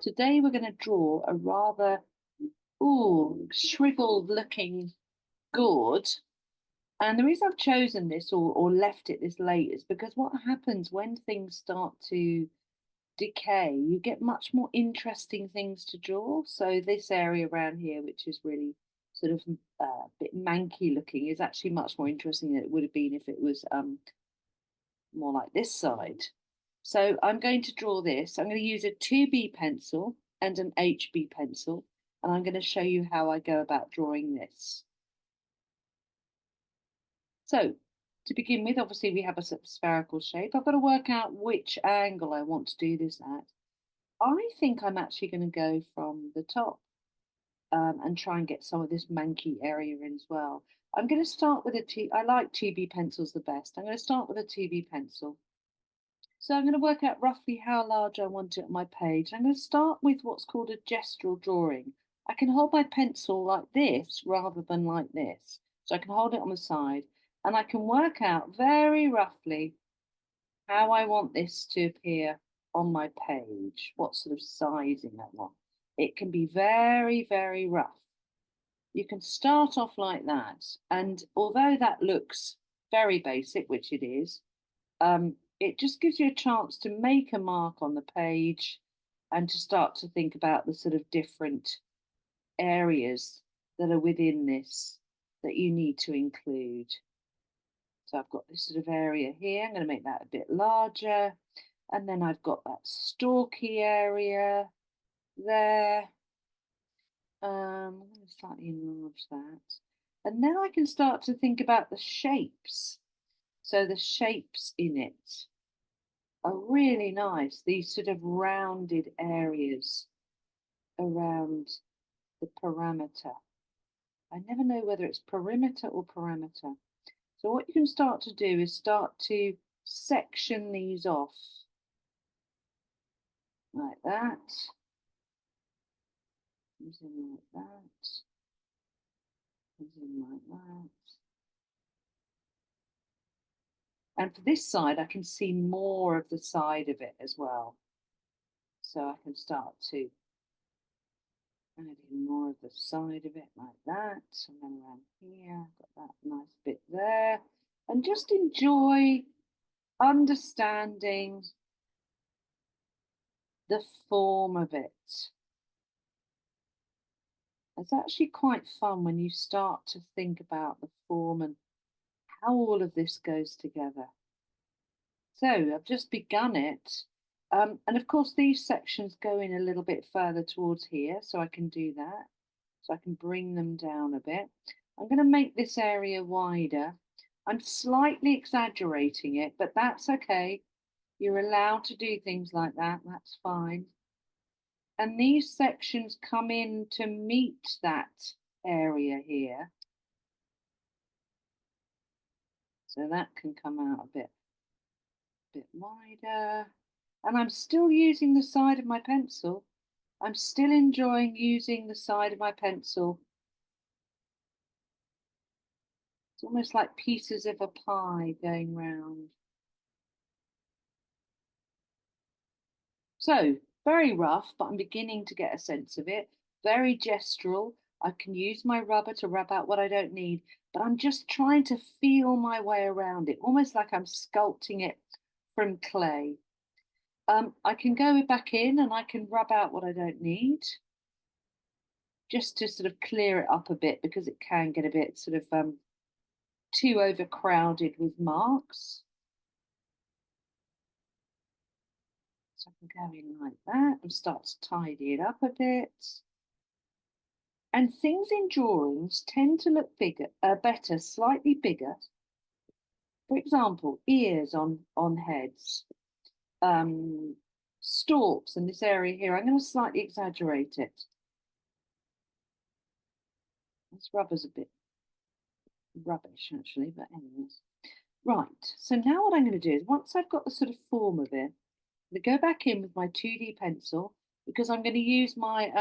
Today we're going to draw a rather shriveled looking gourd. And the reason I've chosen this or left it this late is because what happens when things start to decay, you get much more interesting things to draw. So this area around here, which is really sort of a bit manky looking, is actually much more interesting than it would have been if it was more like this side. So I'm going to draw this. I'm going to use a 2B pencil and an HB pencil, and I'm going to show you how I go about drawing this. So to begin with, obviously we have a spherical shape. I've got to work out which angle I want to do this at. I think I'm actually going to go from the top and try and get some of this manky area in as well. I'm going to start with I like 2B pencils the best. I'm going to start with a 2B pencil. So I'm going to work out roughly how large I want it on my page. I'm going to start with what's called a gestural drawing. I can hold my pencil like this rather than like this. So I can hold it on the side and I can work out very roughly how I want this to appear on my page, what sort of sizing I want. It can be very, very rough. You can start off like that. And although that looks very basic, which it is, it just gives you a chance to make a mark on the page and to start to think about the sort of different areas that are within this that you need to include. So I've got this sort of area here. I'm going to make that a bit larger. And then I've got that stalky area there. I'm going to slightly enlarge that. And then I can start to think about the shapes. So the shapes in it are really nice. These sort of rounded areas around the parameter. I never know whether it's perimeter or parameter. So what you can start to do is start to section these off like that. Comes in like that. Comes in like that. And for this side, I can see more of the side of it as well. So I can start to add in more of the side of it like that. And then around here, got that nice bit there. And just enjoy understanding the form of it. It's actually quite fun when you start to think about the form and how all of this goes together. So I've just begun it. And of course, these sections go in a little bit further towards here, so I can do that. So I can bring them down a bit. I'm going to make this area wider. I'm slightly exaggerating it, but that's okay. You're allowed to do things like that. That's fine. And these sections come in to meet that area here. So that can come out a bit wider. And I'm still using the side of my pencil. I'm still enjoying using the side of my pencil. It's almost like pieces of a pie going round. So very rough, but I'm beginning to get a sense of it. Very gestural. I can use my rubber to rub out what I don't need, but I'm just trying to feel my way around it, almost like I'm sculpting it from clay. I can go back in and I can rub out what I don't need, just to sort of clear it up a bit because it can get a bit sort of too overcrowded with marks. So I can go in like that and start to tidy it up a bit. And things in drawings tend to look better, slightly bigger. For example, ears on heads, stalks in this area here. I'm going to slightly exaggerate it. This rubber's a bit rubbish, actually, but anyways. Right, so now what I'm going to do is once I've got the sort of form of it, I'm going to go back in with my 2D pencil because I'm going to use my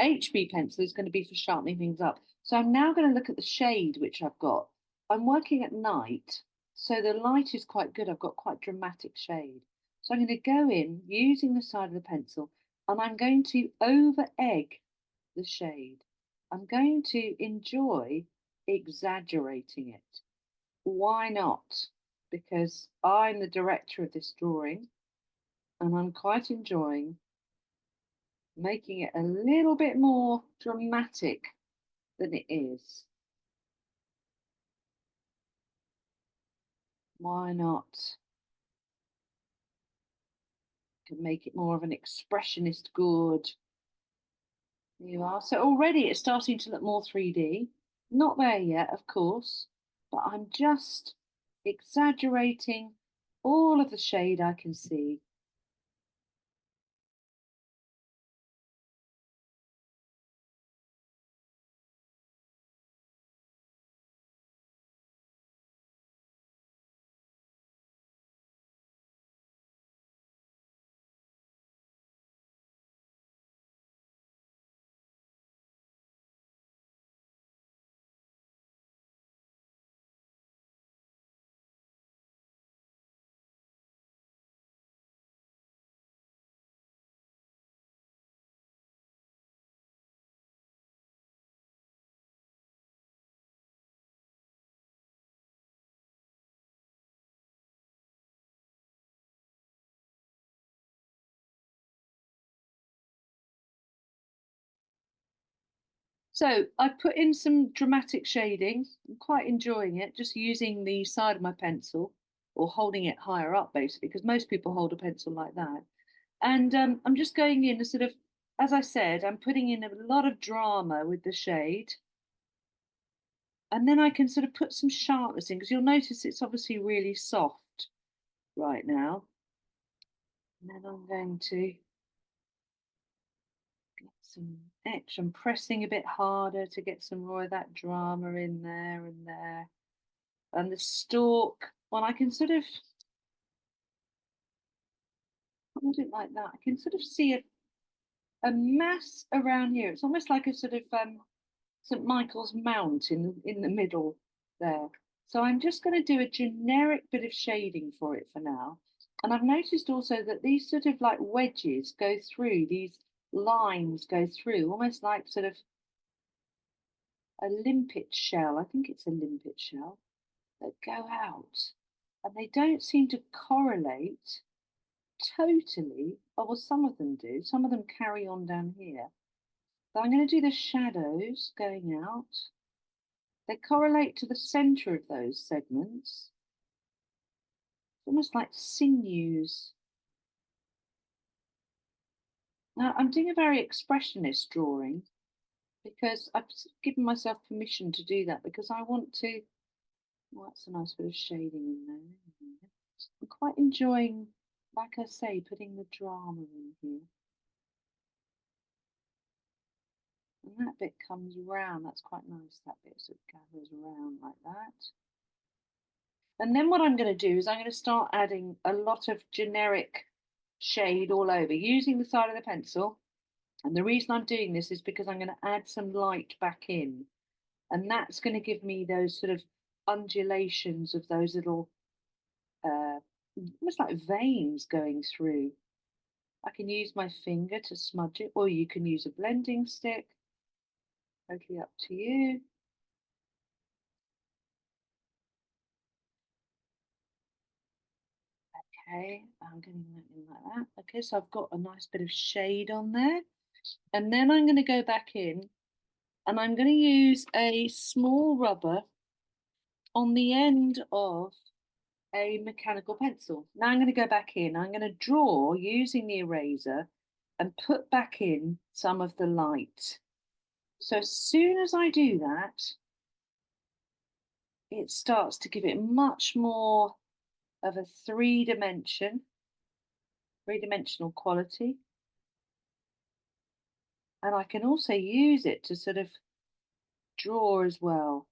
HB pencil is going to be for sharpening things up. So I'm now going to look at the shade which I've got. I'm working at night, so the light is quite good. I've got quite dramatic shade. So I'm going to go in using the side of the pencil and I'm going to over egg the shade. I'm going to enjoy exaggerating it. Why not? Because I'm the director of this drawing and I'm quite enjoying making it a little bit more dramatic than it is. Why not? Can make it more of an expressionist Gourde. There you are. So already it's starting to look more 3D. Not there yet, of course, but I'm just exaggerating all of the shade I can see. So I put in some dramatic shading. I'm quite enjoying it, just using the side of my pencil or holding it higher up, basically, because most people hold a pencil like that. And I'm just going in a sort of, as I said, I'm putting in a lot of drama with the shade. And then I can sort of put some sharpness in because you'll notice it's obviously really soft right now. And then I'm going to get some extra. I'm pressing a bit harder to get some more of that drama in there and there. And the stalk, well, I can sort of hold it like that. I can sort of see a mass around here. It's almost like a sort of St. Michael's Mount in the middle there. So I'm just going to do a generic bit of shading for it for now. And I've noticed also that these sort of like wedges go through, these lines go through, almost like sort of a limpet shell. I think it's a limpet shell that go out. And they don't seem to correlate totally. Oh, well, some of them do. Some of them carry on down here. So I'm going to do the shadows going out. They correlate to the center of those segments. It's almost like sinews. Now, I'm doing a very expressionist drawing because I've given myself permission to do that because I want to. Well, that's a nice bit of shading in there. I'm quite enjoying, like I say, putting the drama in here. And that bit comes round. That's quite nice, that bit sort of gathers around like that. And then what I'm going to do is I'm going to start adding a lot of generic shade all over using the side of the pencil. And the reason I'm doing this is because I'm going to add some light back in. And that's going to give me those sort of undulations of those little, almost like veins going through. I can use my finger to smudge it, or you can use a blending stick. Totally up to you. Okay, I'm getting that in like that. Okay, so I've got a nice bit of shade on there. And then I'm going to go back in and I'm going to use a small rubber on the end of a mechanical pencil. Now I'm going to go back in. I'm going to draw using the eraser and put back in some of the light. So as soon as I do that, it starts to give it much more of a three-dimensional quality. And I can also use it to sort of draw as well.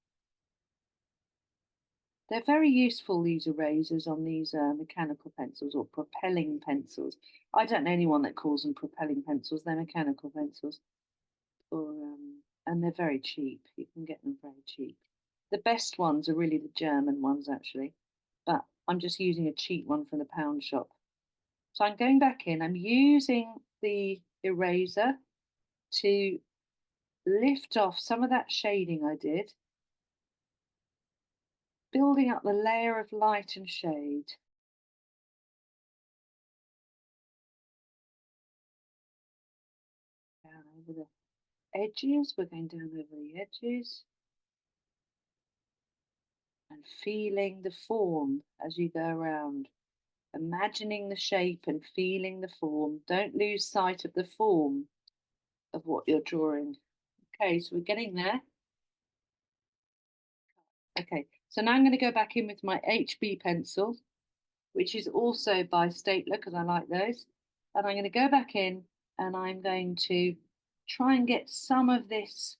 They're very useful, these erasers on these mechanical pencils or propelling pencils. I don't know anyone that calls them propelling pencils. They're mechanical pencils, and they're very cheap. You can get them very cheap. The best ones are really the German ones, actually, but I'm just using a cheap one from the pound shop. So I'm going back in. I'm using the eraser to lift off some of that shading I did, building up the layer of light and shade. Down over the edges. We're going down over the edges and feeling the form as you go around. Imagining the shape and feeling the form. Don't lose sight of the form of what you're drawing. Okay, so we're getting there. Okay, so now I'm going to go back in with my HB pencil, which is also by Stapler because I like those. And I'm going to go back in and I'm going to try and get some of this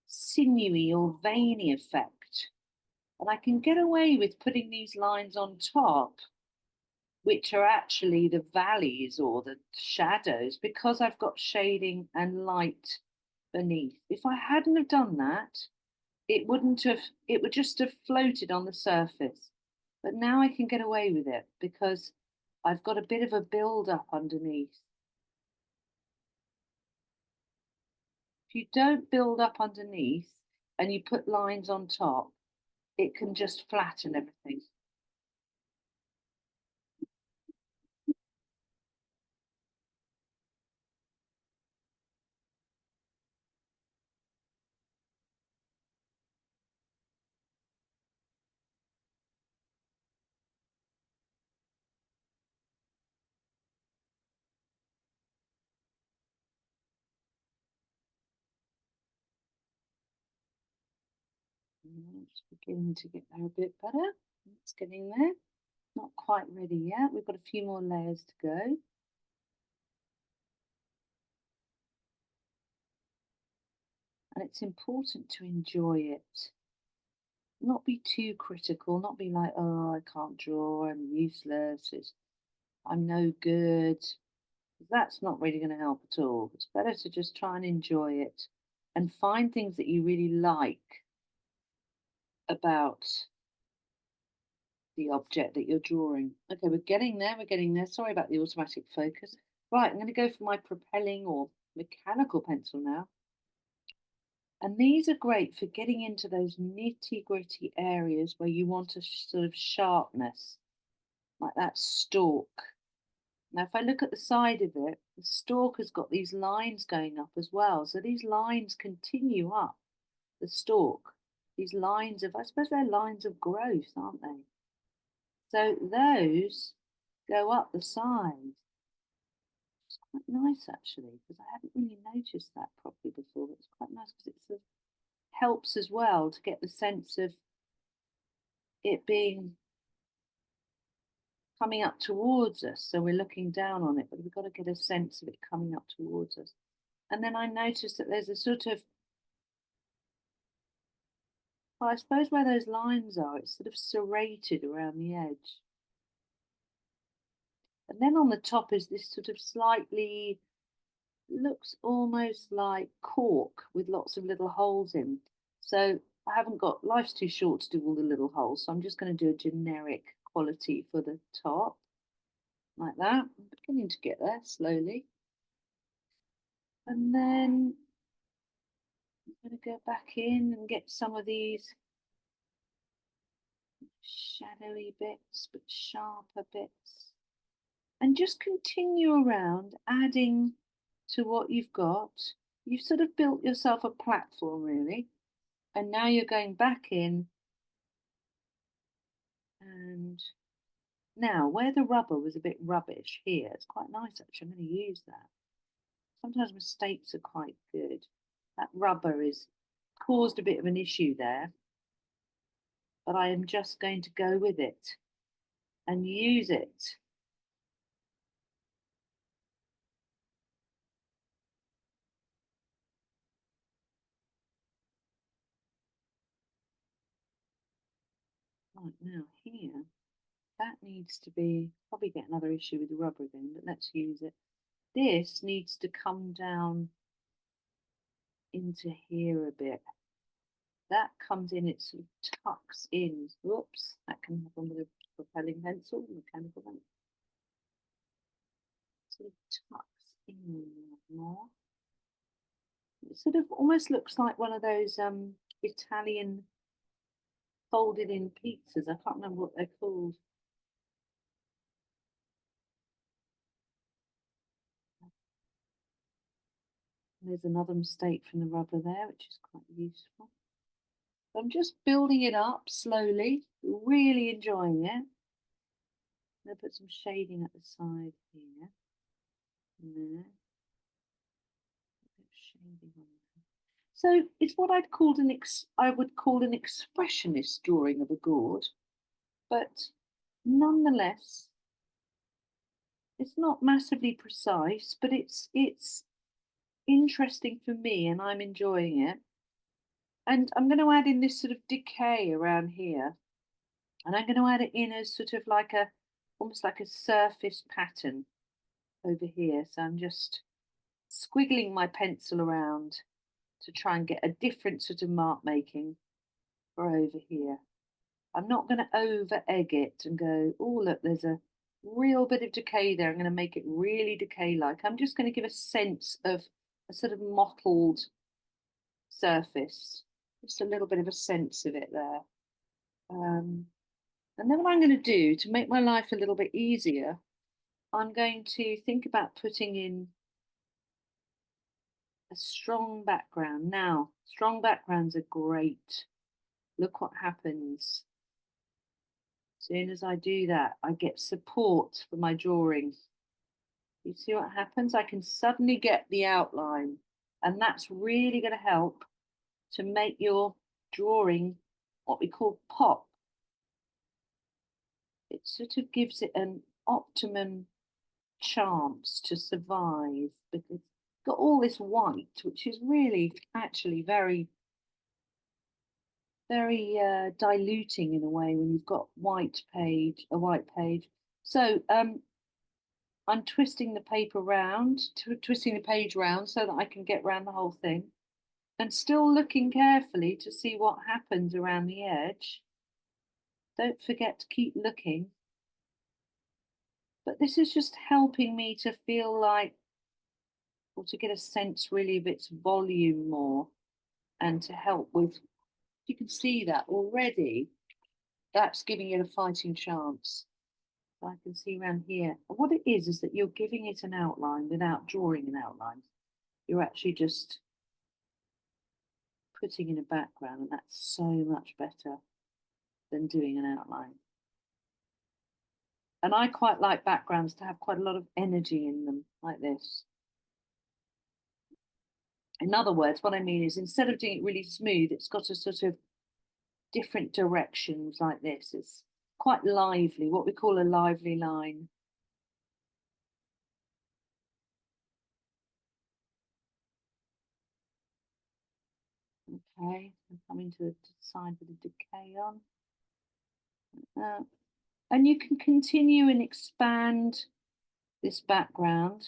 sinewy or veiny effect. And I can get away with putting these lines on top, which are actually the valleys or the shadows, because I've got shading and light beneath. If I hadn't have done that, it wouldn't have, it would just have floated on the surface. But now I can get away with it because I've got a bit of a build up underneath. If you don't build up underneath and you put lines on top, it can just flatten everything. It's beginning to get there a bit better. It's getting there. Not quite ready yet. We've got a few more layers to go. And it's important to enjoy it. Not be too critical, not be like, oh, I can't draw, I'm useless, I'm no good. That's not really going to help at all. It's better to just try and enjoy it and find things that you really like about the object that you're drawing. Okay, we're getting there, we're getting there. Sorry about the automatic focus. Right, I'm going to go for my propelling or mechanical pencil now. And these are great for getting into those nitty gritty areas where you want a sort of sharpness, like that stalk. Now, if I look at the side of it, the stalk has got these lines going up as well. So these lines continue up the stalk. These lines of, I suppose they're lines of growth, aren't they? So those go up the side. It's quite nice actually, because I hadn't really noticed that properly before. It's quite nice because it sort of helps as well to get the sense of it being coming up towards us. So we're looking down on it, but we've got to get a sense of it coming up towards us. And then I noticed that there's a sort of, well, I suppose where those lines are, it's sort of serrated around the edge. And then on the top is this sort of slightly, looks almost like cork with lots of little holes in. So I haven't got, life's too short to do all the little holes. So I'm just going to do a generic quality for the top, like that. I'm beginning to get there slowly. And then I'm going to go back in and get some of these shadowy bits, but sharper bits. And just continue around adding to what you've got. You've sort of built yourself a platform, really. And now you're going back in. And now, where the rubber was a bit rubbish here, it's quite nice actually. I'm going to use that. Sometimes mistakes are quite good. That rubber is caused a bit of an issue there, but I am just going to go with it and use it. Right now, here, that needs to be, probably get another issue with the rubber again, but let's use it. This needs to come down into here a bit. That comes in, it sort of tucks in. Whoops, that can happen with a propelling pencil, mechanical pencil. sort of tucks in more. It sort of almost looks like one of those Italian folded in pizzas. I can't remember what they're called. There's another mistake from the rubber there, which is quite useful. I'm just building it up slowly, really enjoying it. I'm going to put some shading at the side here and there. A bit of shading on there. So it's what I would call an expressionist drawing of a gourd, but nonetheless, it's not massively precise, but it's interesting for me and I'm enjoying it. And I'm going to add in this sort of decay around here. And I'm going to add it in as sort of like almost like a surface pattern over here. So I'm just squiggling my pencil around to try and get a different sort of mark making for over here. I'm not going to over egg it and go, oh, look, there's a real bit of decay there. I'm going to make it really decay like. I'm just going to give a sense of a sort of mottled surface, just a little bit of a sense of it there. And then what I'm going to do to make my life a little bit easier, I'm going to think about putting in a strong background. Now, strong backgrounds are great. Look what happens. As soon as I do that, I get support for my drawing. You see what happens? I can suddenly get the outline, and that's really going to help to make your drawing what we call pop. It sort of gives it an optimum chance to survive because it's got all this white, which is really actually very, very diluting in a way when you've got a white page. So I'm twisting the paper round, twisting the page round so that I can get round the whole thing and still looking carefully to see what happens around the edge. Don't forget to keep looking. But this is just helping me to feel like, or to get a sense really of its volume more and to help with, you can see that already, that's giving it a fighting chance. So I can see around here. And what it is that you're giving it an outline without drawing an outline. You're actually just putting in a background, and that's so much better than doing an outline. And I quite like backgrounds to have quite a lot of energy in them, like this. In other words, what I mean is instead of doing it really smooth, it's got a sort of different directions like this. It's quite lively, what we call a lively line. Okay, I'm coming to the side with the decay on. And you can continue and expand this background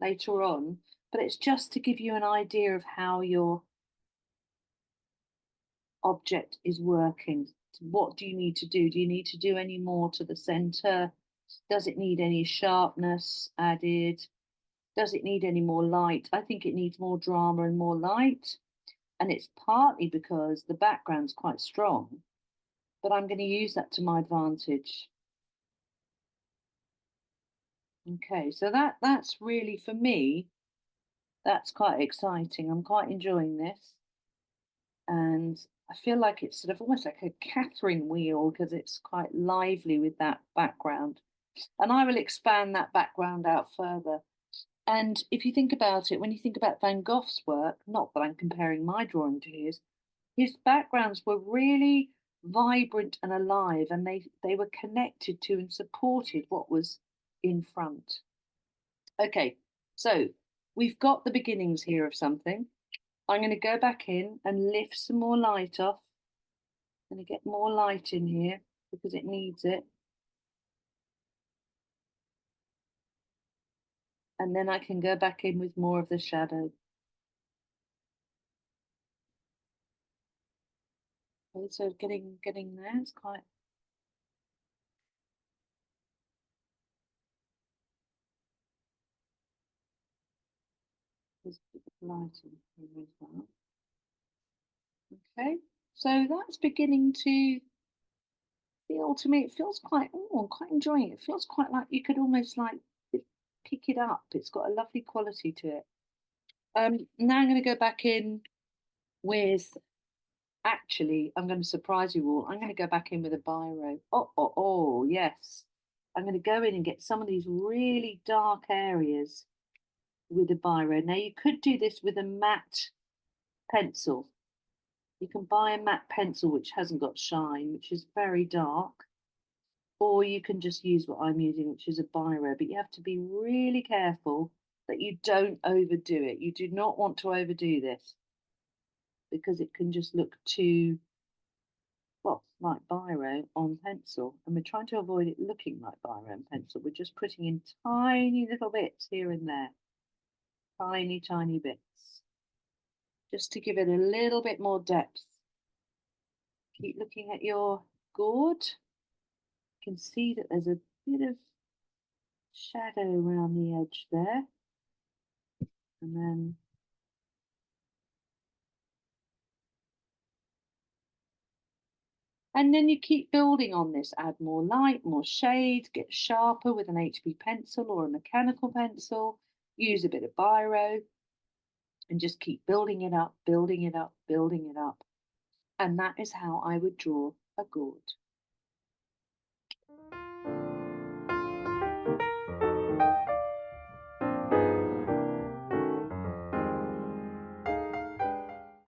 later on, but it's just to give you an idea of how your object is working. What do you need to do? Do you need to do any more to the center? Does it need any sharpness added? Does it need any more light? I think it needs more drama and more light. And it's partly because the background's quite strong, but I'm going to use that to my advantage. Okay, so that's really, for me, that's quite exciting. I'm quite enjoying this. And I feel like it's sort of almost like a Catherine wheel because it's quite lively with that background. And I will expand that background out further. And if you think about it, when you think about Van Gogh's work, not that I'm comparing my drawing to his backgrounds were really vibrant and alive, and they were connected to and supported what was in front. Okay, so we've got the beginnings here of something. I'm going to go back in and lift some more light off. I'm going to get more light in here because it needs it. And then I can go back in with more of the shadow. Okay, so getting there, it's quite. There's a bit of lighting here as well. Okay, so that's beginning to feel to me, it feels quite, oh, I'm quite enjoying it. It feels quite like you could almost like pick it up. It's got a lovely quality to it. Now I'm going to go back in with, actually, I'm going to surprise you all. I'm going to go back in with a biro. Oh, yes. I'm going to go in and get some of these really dark areas with a biro. Now, you could do this with a matte pencil. You can buy a matte pencil which hasn't got shine, which is very dark, or you can just use what I'm using, which is a biro. But you have to be really careful that you don't overdo it. You do not want to overdo this because it can just look too, well, like biro on pencil. And we're trying to avoid it looking like biro and pencil. We're just putting in tiny little bits here and there, tiny, tiny bits, just to give it a little bit more depth. Keep looking at your gourd. You can see that there's a bit of shadow around the edge there. And then you keep building on this, add more light, more shade, get sharper with an HB pencil or a mechanical pencil, use a bit of biro, and just keep building it up, building it up, building it up. And that is how I would draw a gourd.